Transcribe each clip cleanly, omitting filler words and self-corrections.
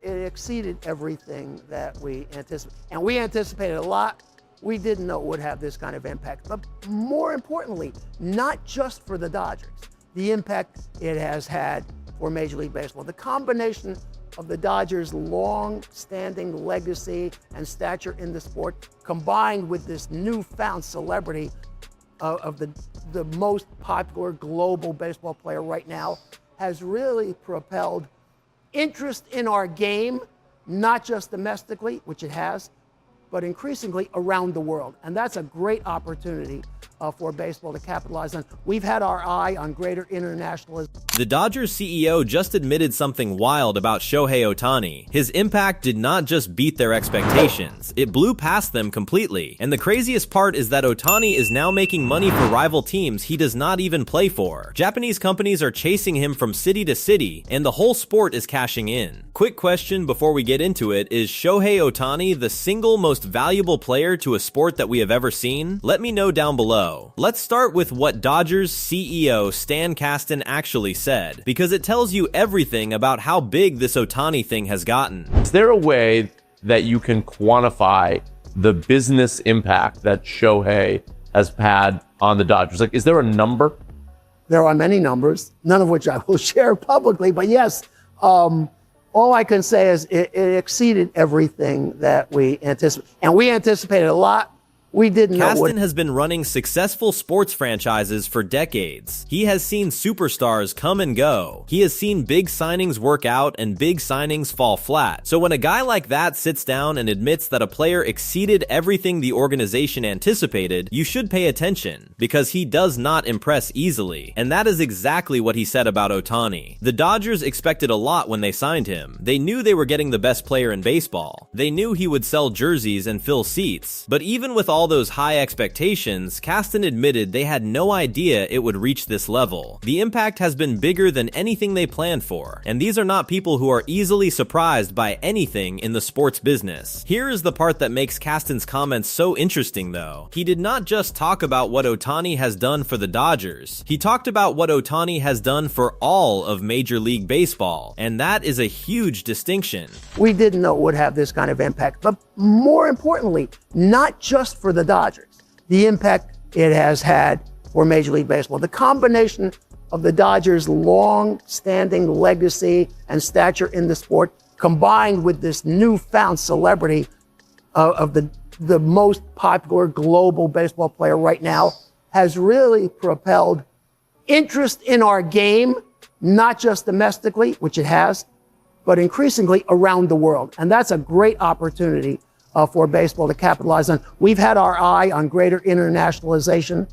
It exceeded everything that we anticipated. And we anticipated a lot. We didn't know it would have this kind of impact. But more importantly, not just for the Dodgers, the impact it has had for Major League Baseball. The combination of the Dodgers' long-standing legacy and stature in the sport, combined with this newfound celebrity of the most popular global baseball player right now, has really propelled interest in our game, not just domestically, which it has, but increasingly around the world. And that's a great opportunity for baseball to capitalize on. We've had our eye on greater internationalism. The Dodgers CEO just admitted something wild about Shohei Ohtani. His impact did not just beat their expectations, it blew past them completely. And the craziest part is that Ohtani is now making money for rival teams he does not even play for. Japanese companies are chasing him from city to city, and the whole sport is cashing in. Quick question before we get into it, is Shohei Ohtani the single most valuable player to a sport that we have ever seen? Let me know down below. Let's start with what Dodgers CEO Stan Kasten actually said, because it tells you everything about how big this Ohtani thing has gotten. Is there a way that you can quantify the business impact that Shohei has had on the Dodgers? Like, is there a number? There are many numbers, none of which I will share publicly, but yes, all I can say is it exceeded everything that we anticipated. And we anticipated a lot. We didn't know Kasten has been running successful sports franchises for decades. He has seen superstars come and go. He has seen big signings work out and big signings fall flat. So when a guy like that sits down and admits that a player exceeded everything the organization anticipated, you should pay attention, because he does not impress easily. And that is exactly what he said about Ohtani. The Dodgers expected a lot when they signed him. They knew they were getting the best player in baseball. They knew he would sell jerseys and fill seats. But even with all those high expectations, Kasten admitted they had no idea it would reach this level. The impact has been bigger than anything they planned for, and these are not people who are easily surprised by anything in the sports business. Here is the part that makes Kasten's comments so interesting though. He did not just talk about what Ohtani has done for the Dodgers. He talked about what Ohtani has done for all of Major League Baseball, and that is a huge distinction. We didn't know it would have this kind of impact, but more importantly, not just for the Dodgers, the impact it has had for Major League Baseball. The combination of the Dodgers' long-standing legacy and stature in the sport, combined with this newfound celebrity of the most popular global baseball player right now, has really propelled interest in our game, not just domestically, which it has, but increasingly around the world. And that's a great opportunity for baseball to capitalize on. We've had our eye on greater internationalization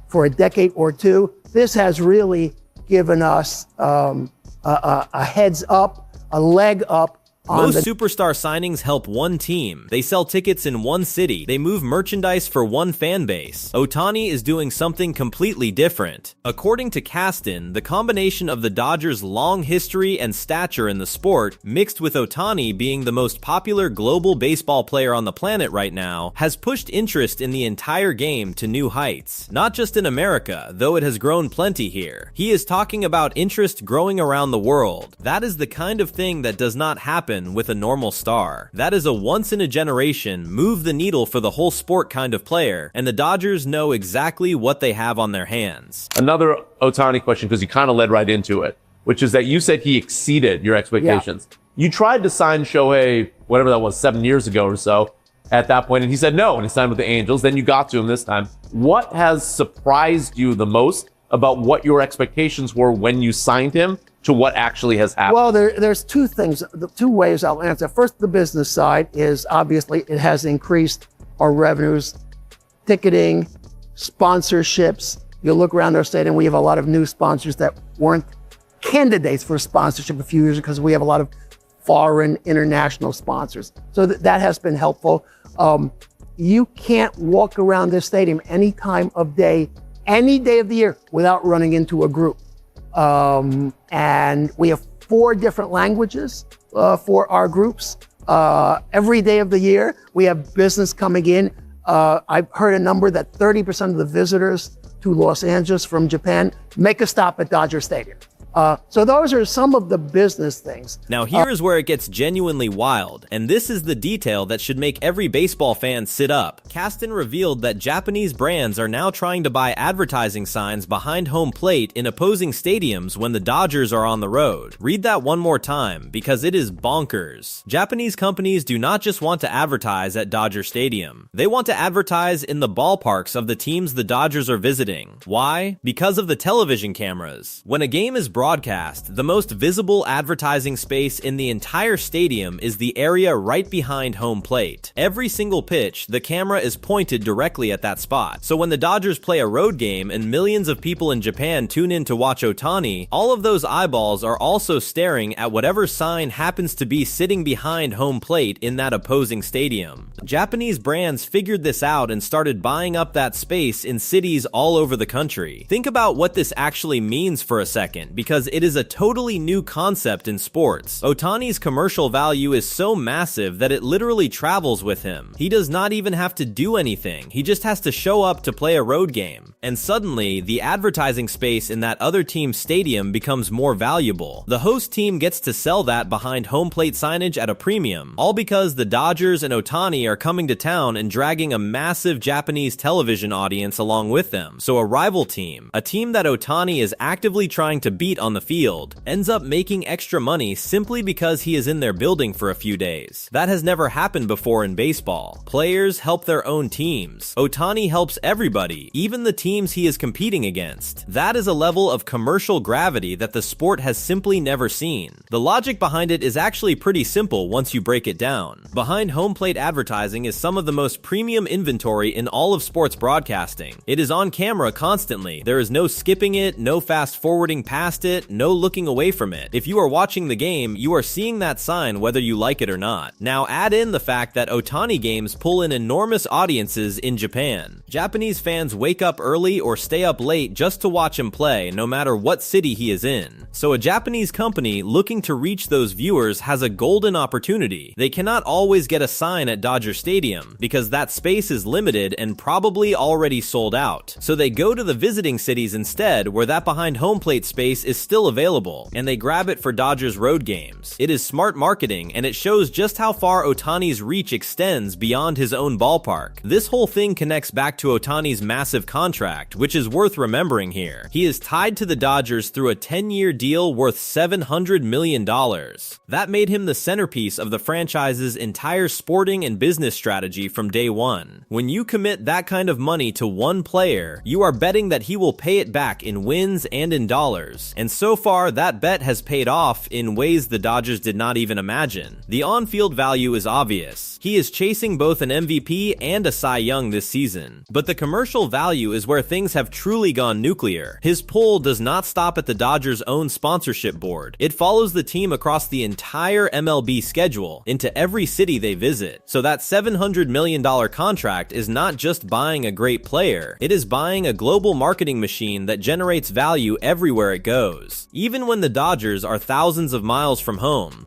for a decade or two. This has really given us a heads up, a leg up. Most superstar signings help one team. They sell tickets in one city. They move merchandise for one fan base. Ohtani is doing something completely different. According to Kasten, the combination of the Dodgers' long history and stature in the sport, mixed with Ohtani being the most popular global baseball player on the planet right now, has pushed interest in the entire game to new heights. Not just in America, though it has grown plenty here. He is talking about interest growing around the world. That is the kind of thing that does not happen with a normal star. That is a once-in-a-generation, move-the-needle for the whole sport kind of player, and the Dodgers know exactly what they have on their hands. Another Ohtani question, because you kind of led right into it, which is that you said he exceeded your expectations. Yeah. You tried to sign Shohei, whatever that was, 7 years ago or so, at that point, and he said no, and he signed with the Angels. Then you got to him this time. What has surprised you the most about what your expectations were when you signed him to what actually has happened? Well, there's two things, two ways I'll answer. First, the business side is obviously it has increased our revenues, ticketing, sponsorships. You look around our stadium, we have a lot of new sponsors that weren't candidates for sponsorship a few years ago because we have a lot of foreign international sponsors. So that has been helpful. You can't walk around this stadium any time of day, any day of the year without running into a group. And we have 4 different languages for our groups. Every day of the year, we have business coming in. I've heard a number that 30% of the visitors to Los Angeles from Japan make a stop at Dodger Stadium. So those are some of the business things. Now here's where it gets genuinely wild, and this is the detail that should make every baseball fan sit up. Kasten revealed that Japanese brands are now trying to buy advertising signs behind home plate in opposing stadiums when the Dodgers are on the road. Read that one more time, because it is bonkers. Japanese companies do not just want to advertise at Dodger Stadium. They want to advertise in the ballparks of the teams the Dodgers are visiting. Why? Because of the television cameras. When a game is broadcast, the most visible advertising space in the entire stadium is the area right behind home plate. Every single pitch, the camera is pointed directly at that spot. So when the Dodgers play a road game and millions of people in Japan tune in to watch Ohtani, all of those eyeballs are also staring at whatever sign happens to be sitting behind home plate in that opposing stadium. Japanese brands figured this out and started buying up that space in cities all over the country. Think about what this actually means for a second, because it is a totally new concept in sports. Ohtani's commercial value is so massive that it literally travels with him. He does not even have to do anything. He just has to show up to play a road game. And suddenly, the advertising space in that other team's stadium becomes more valuable. The host team gets to sell that behind home plate signage at a premium, all because the Dodgers and Ohtani are coming to town and dragging a massive Japanese television audience along with them. So a rival team, a team that Ohtani is actively trying to beat on the field, ends up making extra money simply because he is in their building for a few days. That has never happened before in baseball. Players help their own teams. Ohtani helps everybody, even the teams he is competing against. That is a level of commercial gravity that the sport has simply never seen. The logic behind it is actually pretty simple once you break it down. Behind home plate advertising is some of the most premium inventory in all of sports broadcasting. It is on camera constantly. There is no skipping it, no fast forwarding past it, no looking away from it. If you are watching the game, you are seeing that sign whether you like it or not. Now add in the fact that Ohtani games pull in enormous audiences in Japan. Japanese fans wake up early or stay up late just to watch him play, no matter what city he is in. So a Japanese company looking to reach those viewers has a golden opportunity. They cannot always get a sign at Dodger Stadium, because that space is limited and probably already sold out. So they go to the visiting cities instead, where that behind home plate space is still available, and they grab it for Dodgers road games. It is smart marketing, and it shows just how far Ohtani's reach extends beyond his own ballpark. This whole thing connects back to Ohtani's massive contract, which is worth remembering here. He is tied to the Dodgers through a 10-year deal worth $700 million. That made him the centerpiece of the franchise's entire sporting and business strategy from day one. When you commit that kind of money to one player, you are betting that he will pay it back in wins and in dollars. And so far, that bet has paid off in ways the Dodgers did not even imagine. The on-field value is obvious. He is chasing both an MVP and a Cy Young this season. But the commercial value is where things have truly gone nuclear. His pull does not stop at the Dodgers' own sponsorship board. It follows the team across the entire MLB schedule, into every city they visit. So that $700 million contract is not just buying a great player, it is buying a global marketing machine that generates value everywhere it goes, even when the Dodgers are thousands of miles from home.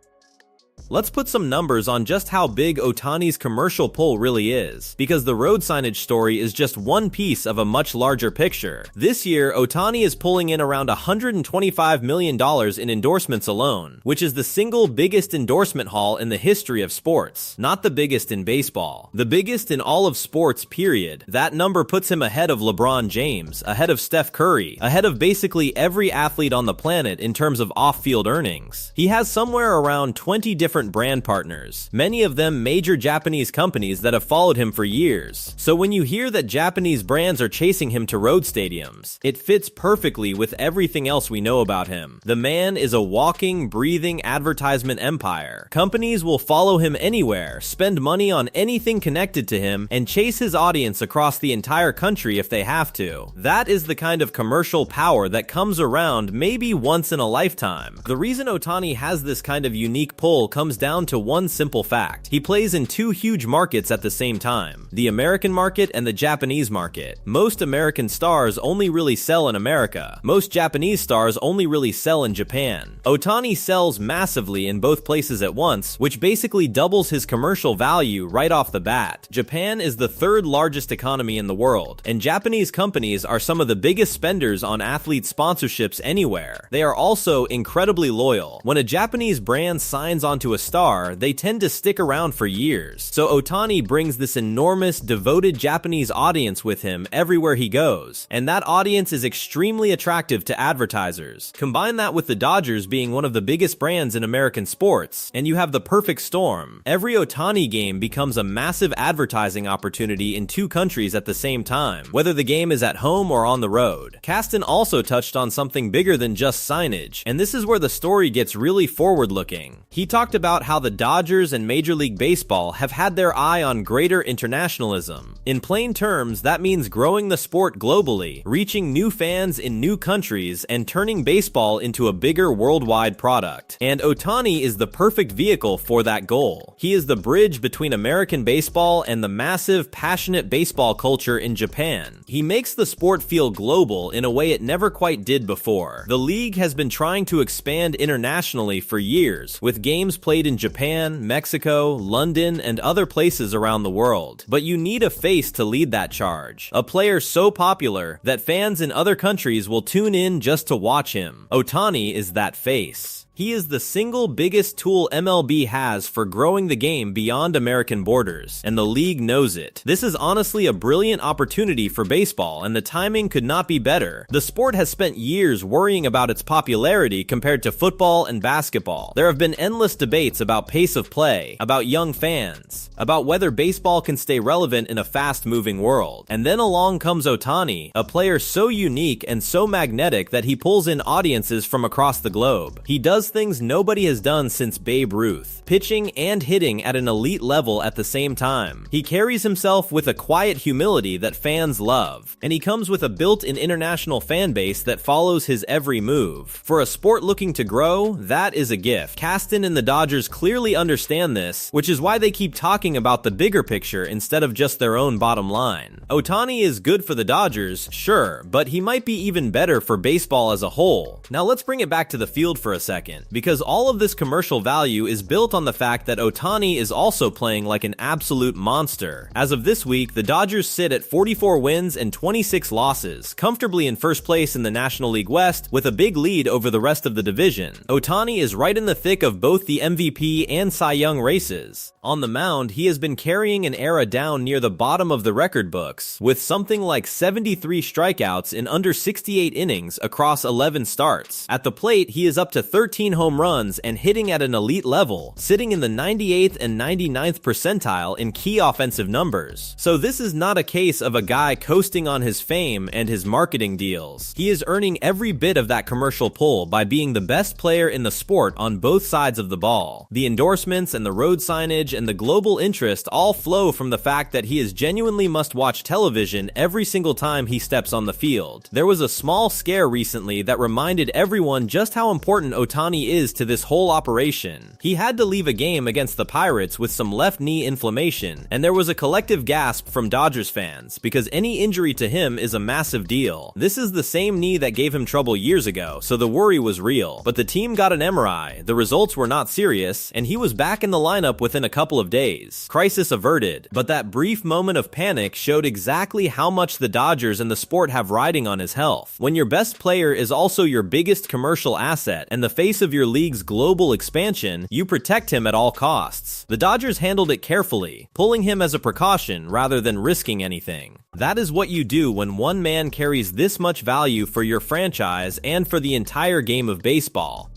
Let's put some numbers on just how big Ohtani's commercial pull really is, because the road signage story is just one piece of a much larger picture. This year, Ohtani is pulling in around $125 million in endorsements alone, which is the single biggest endorsement haul in the history of sports, not the biggest in baseball. The biggest in all of sports, period. That number puts him ahead of LeBron James, ahead of Steph Curry, ahead of basically every athlete on the planet in terms of off-field earnings. He has somewhere around 20 different brand partners, many of them major Japanese companies that have followed him for years. So when you hear that Japanese brands are chasing him to road stadiums, it fits perfectly with everything else we know about him. The man is a walking, breathing advertisement empire. Companies will follow him anywhere, spend money on anything connected to him, and chase his audience across the entire country if they have to. That is the kind of commercial power that comes around maybe once in a lifetime. The reason Ohtani has this kind of unique pull comes comes down to one simple fact. He plays in two huge markets at the same time, the American market and the Japanese market. Most American stars only really sell in America. Most Japanese stars only really sell in Japan. Ohtani sells massively in both places at once, which basically doubles his commercial value right off the bat. Japan is the third largest economy in the world, and Japanese companies are some of the biggest spenders on athlete sponsorships anywhere. They are also incredibly loyal. When a Japanese brand signs onto a star, they tend to stick around for years. So Ohtani brings this enormous, devoted Japanese audience with him everywhere he goes, and that audience is extremely attractive to advertisers. Combine that with the Dodgers being one of the biggest brands in American sports, and you have the perfect storm. Every Ohtani game becomes a massive advertising opportunity in two countries at the same time, whether the game is at home or on the road. Kasten also touched on something bigger than just signage, and this is where the story gets really forward-looking. He talked about how the Dodgers and Major League Baseball have had their eye on greater internationalism. In plain terms, that means growing the sport globally, reaching new fans in new countries, and turning baseball into a bigger worldwide product. And Ohtani is the perfect vehicle for that goal. He is the bridge between American baseball and the massive, passionate baseball culture in Japan. He makes the sport feel global in a way it never quite did before. The league has been trying to expand internationally for years, with games played in Japan, Mexico, London, and other places around the world. But you need a face to lead that charge. A player so popular that fans in other countries will tune in just to watch him. Ohtani is that face. He is the single biggest tool MLB has for growing the game beyond American borders, and the league knows it. This is honestly a brilliant opportunity for baseball, and the timing could not be better. The sport has spent years worrying about its popularity compared to football and basketball. There have been endless debates about pace of play, about young fans, about whether baseball can stay relevant in a fast-moving world. And then along comes Ohtani, a player so unique and so magnetic that he pulls in audiences from across the globe. He does things nobody has done since Babe Ruth, pitching and hitting at an elite level at the same time. He carries himself with a quiet humility that fans love, and he comes with a built-in international fan base that follows his every move. For a sport looking to grow, that is a gift. Kasten and the Dodgers clearly understand this, which is why they keep talking about the bigger picture instead of just their own bottom line. Ohtani is good for the Dodgers, sure, but he might be even better for baseball as a whole. Now let's bring it back to the field for a second, because all of this commercial value is built on the fact that Ohtani is also playing like an absolute monster. As of this week, the Dodgers sit at 44 wins and 26 losses, comfortably in first place in the National League West with a big lead over the rest of the division. Ohtani is right in the thick of both the MVP and Cy Young races. On the mound, he has been carrying an era down near the bottom of the record books, with something like 73 strikeouts in under 68 innings across 11 starts. At the plate, he is up to 13 home runs and hitting at an elite level, sitting in the 98th and 99th percentile in key offensive numbers. So this is not a case of a guy coasting on his fame and his marketing deals. He is earning every bit of that commercial pull by being the best player in the sport on both sides of the ball. The endorsements and the road signage and the global interest all flow from the fact that he is genuinely must-watch television every single time he steps on the field. There was a small scare recently that reminded everyone just how important Ohtani is to this whole operation. He had to leave a game against the Pirates with some left knee inflammation, and there was a collective gasp from Dodgers fans because any injury to him is a massive deal. This is the same knee that gave him trouble years ago, so the worry was real. But the team got an MRI, the results were not serious, and he was back in the lineup within a couple of days. Crisis averted, but that brief moment of panic showed exactly how much the Dodgers and the sport have riding on his health. When your best player is also your biggest commercial asset and the face of your league's global expansion, you protect him at all costs. The Dodgers handled it carefully, pulling him as a precaution rather than risking anything. That is what you do when one man carries this much value for your franchise and for the entire game of baseball.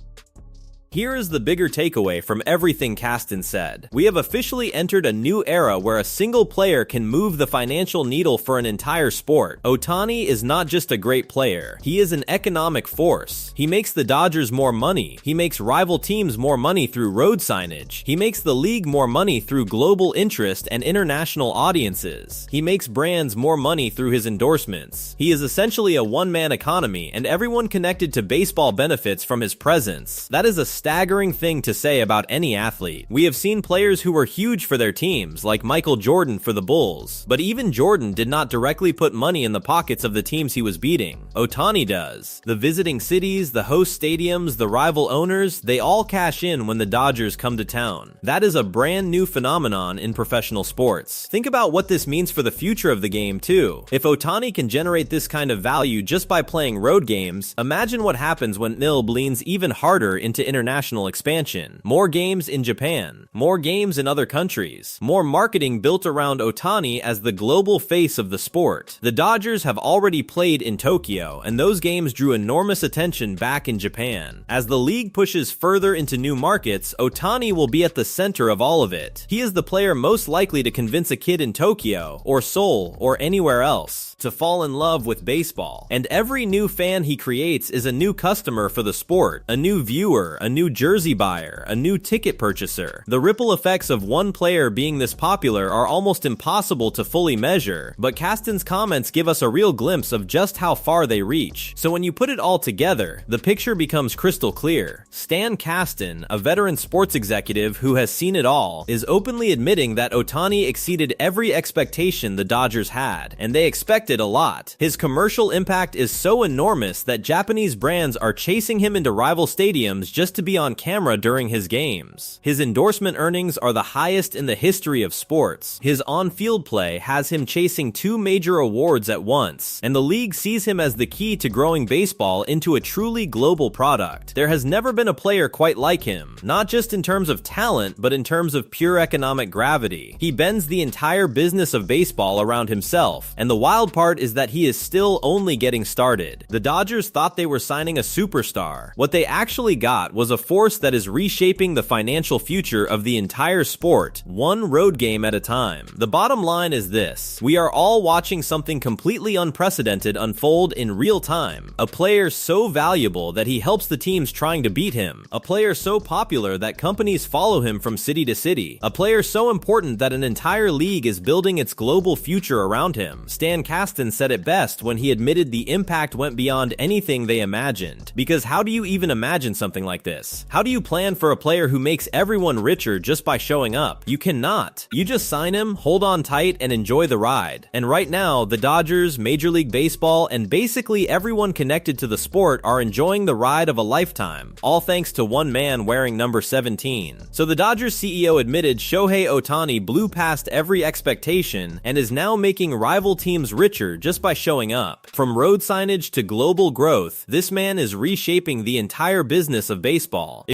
Here is the bigger takeaway from everything Kasten said. We have officially entered a new era where a single player can move the financial needle for an entire sport. Ohtani is not just a great player. He is an economic force. He makes the Dodgers more money. He makes rival teams more money through road signage. He makes the league more money through global interest and international audiences. He makes brands more money through his endorsements. He is essentially a one-man economy, and everyone connected to baseball benefits from his presence. That is a staggering thing to say about any athlete. We have seen players who were huge for their teams, like Michael Jordan for the Bulls, but even Jordan did not directly put money in the pockets of the teams he was beating. Ohtani does. The visiting cities, the host stadiums, the rival owners, they all cash in when the Dodgers come to town. That is a brand new phenomenon in professional sports. Think about what this means for the future of the game too. If Ohtani can generate this kind of value just by playing road games, imagine what happens when MLB leans even harder into international expansion. More games in Japan, more games in other countries, more marketing built around Ohtani as the global face of the sport. The Dodgers have already played in Tokyo, and those games drew enormous attention back in Japan. As the league pushes further into new markets, Ohtani will be at the center of all of it. He is the player most likely to convince a kid in Tokyo, or Seoul, or anywhere else to fall in love with baseball. And every new fan he creates is a new customer for the sport, a new viewer, a new jersey buyer, a new ticket purchaser. The ripple effects of one player being this popular are almost impossible to fully measure, but Kasten's comments give us a real glimpse of just how far they reach. So when you put it all together, the picture becomes crystal clear. Stan Kasten, a veteran sports executive who has seen it all, is openly admitting that Ohtani exceeded every expectation the Dodgers had, and they expected a lot. His commercial impact is so enormous that Japanese brands are chasing him into rival stadiums just to be on camera during his games. His endorsement earnings are the highest in the history of sports. His on-field play has him chasing 2 major awards at once, and the league sees him as the key to growing baseball into a truly global product. There has never been a player quite like him, not just in terms of talent, but in terms of pure economic gravity. He bends the entire business of baseball around himself, and the wild part is that he is still only getting started. The Dodgers thought they were signing a superstar. What they actually got was a force that is reshaping the financial future of the entire sport, one road game at a time. The bottom line is this: we are all watching something completely unprecedented unfold in real time. A player so valuable that he helps the teams trying to beat him. A player so popular that companies follow him from city to city. A player so important that an entire league is building its global future around him. Stan Kasten said it best when he admitted the impact went beyond anything they imagined. Because how do you even imagine something like this? How do you plan for a player who makes everyone richer just by showing up? You cannot. You just sign him, hold on tight, and enjoy the ride. And right now, the Dodgers, Major League Baseball, and basically everyone connected to the sport are enjoying the ride of a lifetime, all thanks to one man wearing number 17. So the Dodgers CEO admitted Shohei Ohtani blew past every expectation and is now making rival teams richer just by showing up. From road signage to global growth, this man is reshaping the entire business of baseball.